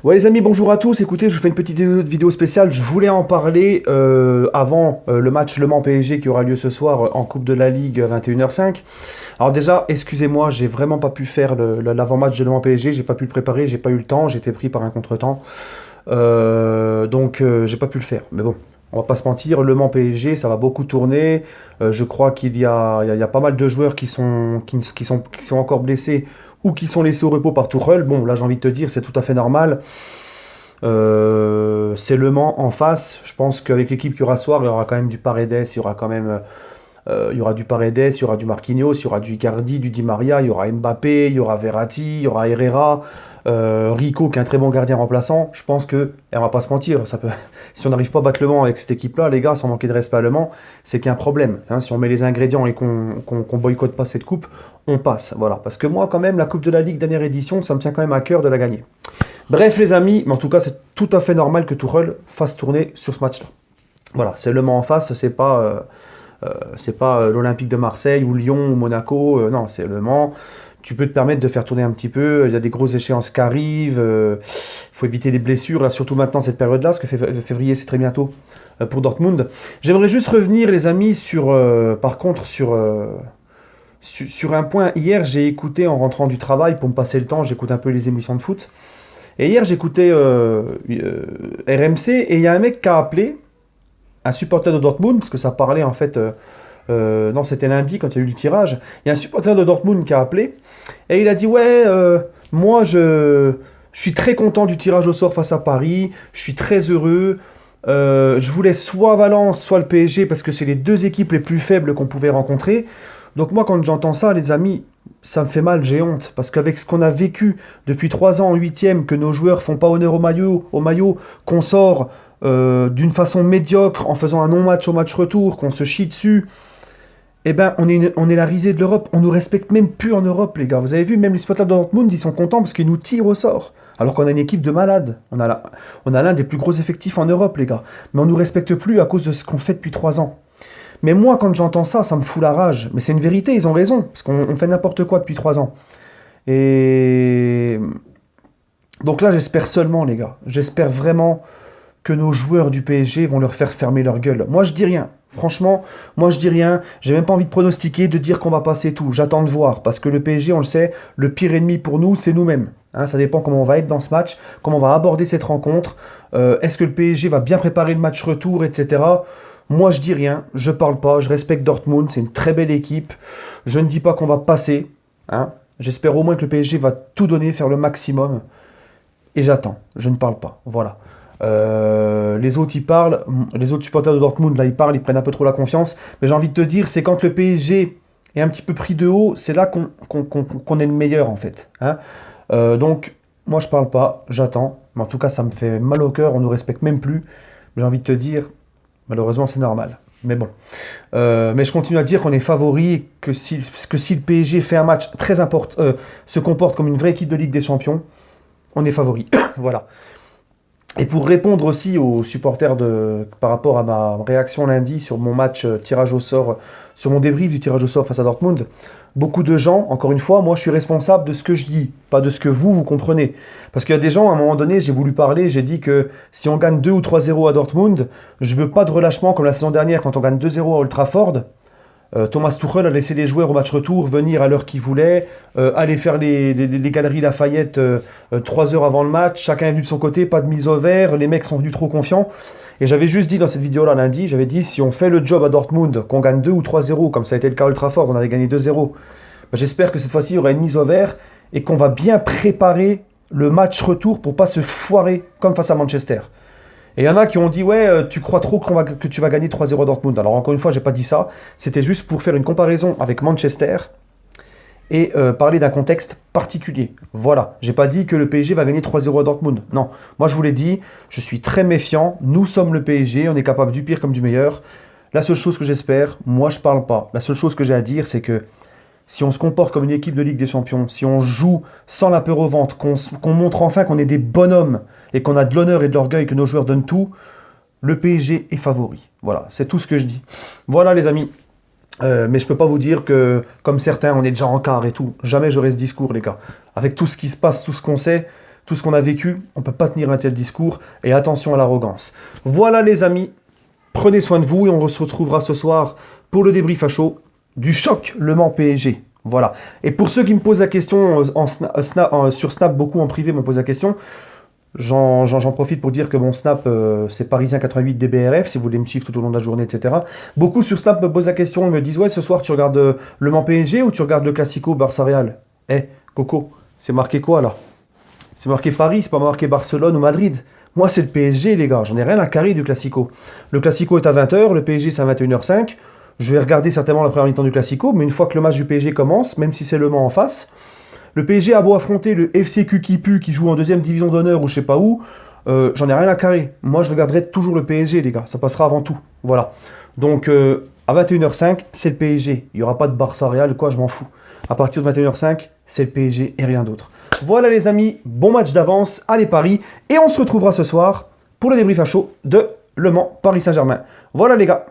Ouais les amis, bonjour à tous. Écoutez, je vous fais une petite vidéo spéciale. Je voulais en parler avant le match Le Mans PSG qui aura lieu ce soir en Coupe de la Ligue 21h05. Alors déjà, excusez-moi, j'ai vraiment pas pu faire l'avant-match de Le Mans PSG. J'ai pas pu le préparer, j'ai pas eu le temps. J'étais pris par un contretemps. J'ai pas pu le faire. Mais bon, on va pas se mentir, Le Mans PSG, ça va beaucoup tourner. Je crois qu'il y a pas mal de joueurs qui sont encore blessés ou qui sont laissés au repos par Tuchel. Bon, là j'ai envie de te dire, c'est tout à fait normal. C'est Le Mans en face. Je pense qu'avec l'équipe qu'il y aura ce soir, il y aura quand même du Paredes, il y aura quand même il y aura du Paredes, il y aura du Marquinhos, il y aura du Icardi, du Di Maria, il y aura Mbappé, il y aura Verratti, il y aura Herrera, Rico qui est un très bon gardien remplaçant. Je pense que, et on va pas se mentir, si on n'arrive pas à battre Le Mans avec cette équipe-là, les gars, sans manquer de respect à Le Mans, c'est qu'il y a un problème. Hein. Si on met les ingrédients et qu'on boycotte pas cette coupe, on passe. Voilà. Parce que moi, quand même, la Coupe de la Ligue dernière édition, ça me tient quand même à cœur de la gagner. Bref, les amis, mais en tout cas, c'est tout à fait normal que Tuchel fasse tourner sur ce match-là. Voilà, c'est Le Mans en face, c'est pas l'Olympique de Marseille ou Lyon ou Monaco, non, c'est Le Mans. Tu peux te permettre de faire tourner un petit peu, il y a des grosses échéances qui arrivent, il faut éviter les blessures, là, surtout maintenant cette période-là, parce que février c'est très bientôt pour Dortmund. J'aimerais juste revenir les amis par contre sur un point. Hier j'ai écouté en rentrant du travail pour me passer le temps, j'écoute un peu les émissions de foot. Et hier j'écoutais RMC et il y a un mec qui a appelé, un supporter de Dortmund, parce que ça parlait en fait, non c'était lundi quand il y a eu le tirage, il y a un supporter de Dortmund qui a appelé, et il a dit ouais, moi je suis très content du tirage au sort face à Paris, je suis très heureux, je voulais soit Valence, soit le PSG, parce que c'est les deux équipes les plus faibles qu'on pouvait rencontrer. Donc moi quand j'entends ça les amis, ça me fait mal, j'ai honte, parce qu'avec ce qu'on a vécu depuis 3 ans en huitième, que nos joueurs font pas honneur au maillot, qu'on sort d'une façon médiocre en faisant un non-match au match retour, qu'on se chie dessus, eh ben on est la risée de l'Europe. On nous respecte même plus en Europe, les gars. Vous avez vu, même les supporters de Dortmund, ils sont contents parce qu'ils nous tirent au sort. Alors qu'on a une équipe de malades. On a l'un des plus gros effectifs en Europe, les gars. Mais on nous respecte plus à cause de ce qu'on fait depuis 3 ans. Mais moi, quand j'entends ça, ça me fout la rage. Mais c'est une vérité, ils ont raison. Parce qu'on fait n'importe quoi depuis 3 ans. Et donc là, j'espère seulement, les gars. J'espère vraiment que nos joueurs du PSG vont leur faire fermer leur gueule. Moi, je dis rien. Franchement, moi, je dis rien. J'ai même pas envie de pronostiquer, de dire qu'on va passer tout. J'attends de voir. Parce que le PSG, on le sait, le pire ennemi pour nous, c'est nous-mêmes. Hein, ça dépend comment on va être dans ce match, comment on va aborder cette rencontre. Est-ce que le PSG va bien préparer le match retour, etc. Moi, je dis rien. Je parle pas. Je respecte Dortmund. C'est une très belle équipe. Je ne dis pas qu'on va passer. Hein. J'espère au moins que le PSG va tout donner, faire le maximum. Et j'attends. Je ne parle pas. Voilà. Les autres, ils parlent. Les autres supporters de Dortmund, là, ils parlent, ils prennent un peu trop la confiance. Mais j'ai envie de te dire, c'est quand le PSG est un petit peu pris de haut, c'est là qu'on est le meilleur, en fait. Hein. Donc, moi, je parle pas, j'attends. Mais en tout cas, ça me fait mal au cœur, on nous respecte même plus. J'ai envie de te dire, malheureusement, c'est normal. Mais bon. Mais je continue à dire qu'on est favori, que si le PSG fait un match très important, se comporte comme une vraie équipe de Ligue des Champions, on est favori. Voilà. Et pour répondre aussi aux supporters par rapport à ma réaction lundi sur mon match tirage au sort, sur mon débrief du tirage au sort face à Dortmund, beaucoup de gens, encore une fois, moi je suis responsable de ce que je dis, pas de ce que vous comprenez. Parce qu'il y a des gens, à un moment donné, j'ai voulu parler, j'ai dit que si on gagne 2 ou 3-0 à Dortmund, je veux pas de relâchement comme la saison dernière quand on gagne 2-0 à Old Trafford. Thomas Tuchel a laissé les joueurs au match retour venir à l'heure qu'ils voulaient, aller faire les galeries Lafayette 3 heures avant le match, chacun est venu de son côté, pas de mise au vert, les mecs sont venus trop confiants. Et j'avais juste dit dans cette vidéo-là lundi, j'avais dit si on fait le job à Dortmund, qu'on gagne 2 ou 3-0, comme ça a été le cas à Old Trafford, on avait gagné 2-0, ben j'espère que cette fois-ci il y aura une mise au vert et qu'on va bien préparer le match retour pour pas se foirer comme face à Manchester. Et il y en a qui ont dit ouais, tu crois trop que tu vas gagner 3-0 à Dortmund. Alors encore une fois, j'ai pas dit ça. C'était juste pour faire une comparaison avec Manchester et parler d'un contexte particulier. Voilà. J'ai pas dit que le PSG va gagner 3-0 à Dortmund. Non. Moi je vous l'ai dit, je suis très méfiant. Nous sommes le PSG, on est capable du pire comme du meilleur. La seule chose que j'espère, moi je parle pas. La seule chose que j'ai à dire, c'est que si on se comporte comme une équipe de Ligue des Champions, si on joue sans la peur au ventre, qu'on montre enfin qu'on est des bonhommes et qu'on a de l'honneur et de l'orgueil, que nos joueurs donnent tout, le PSG est favori. Voilà, c'est tout ce que je dis. Voilà les amis. Mais je peux pas vous dire que, comme certains, on est déjà en quart et tout. Jamais j'aurai ce discours, les gars. Avec tout ce qui se passe, tout ce qu'on sait, tout ce qu'on a vécu, on ne peut pas tenir un tel discours, et attention à l'arrogance. Voilà les amis, prenez soin de vous, et on se retrouvera ce soir pour le débrief à chaud du choc Le Mans PSG. Voilà. Et pour ceux qui me posent la question sur Snap, beaucoup en privé m'ont posé la question, j'en profite pour dire que mon Snap, c'est Parisien88 DBRF, si vous voulez me suivre tout au long de la journée, etc. Beaucoup sur Snap me posent la question, ils me disent, ouais, ce soir, tu regardes Le Mans PSG ou tu regardes le Classico Barça-Real? Coco, c'est marqué quoi, là? C'est marqué Paris, c'est pas marqué Barcelone ou Madrid. Moi, c'est le PSG, les gars. J'en ai rien à carrer du Classico. Le Classico est à 20h, le PSG, c'est à 21h05. Je vais regarder certainement la première mi-temps du Classico, mais une fois que le match du PSG commence, même si c'est Le Mans en face, le PSG a beau affronter le FCQ qui pue, qui joue en deuxième division d'honneur ou je sais pas où, j'en ai rien à carrer. Moi, je regarderai toujours le PSG, les gars. Ça passera avant tout. Voilà. Donc, à 21h05, c'est le PSG. Il n'y aura pas de Barça-Real, quoi, je m'en fous. À partir de 21h05, c'est le PSG et rien d'autre. Voilà les amis, bon match d'avance, allez Paris, et on se retrouvera ce soir pour le débrief à chaud de Le Mans Paris Saint-Germain. Voilà les gars.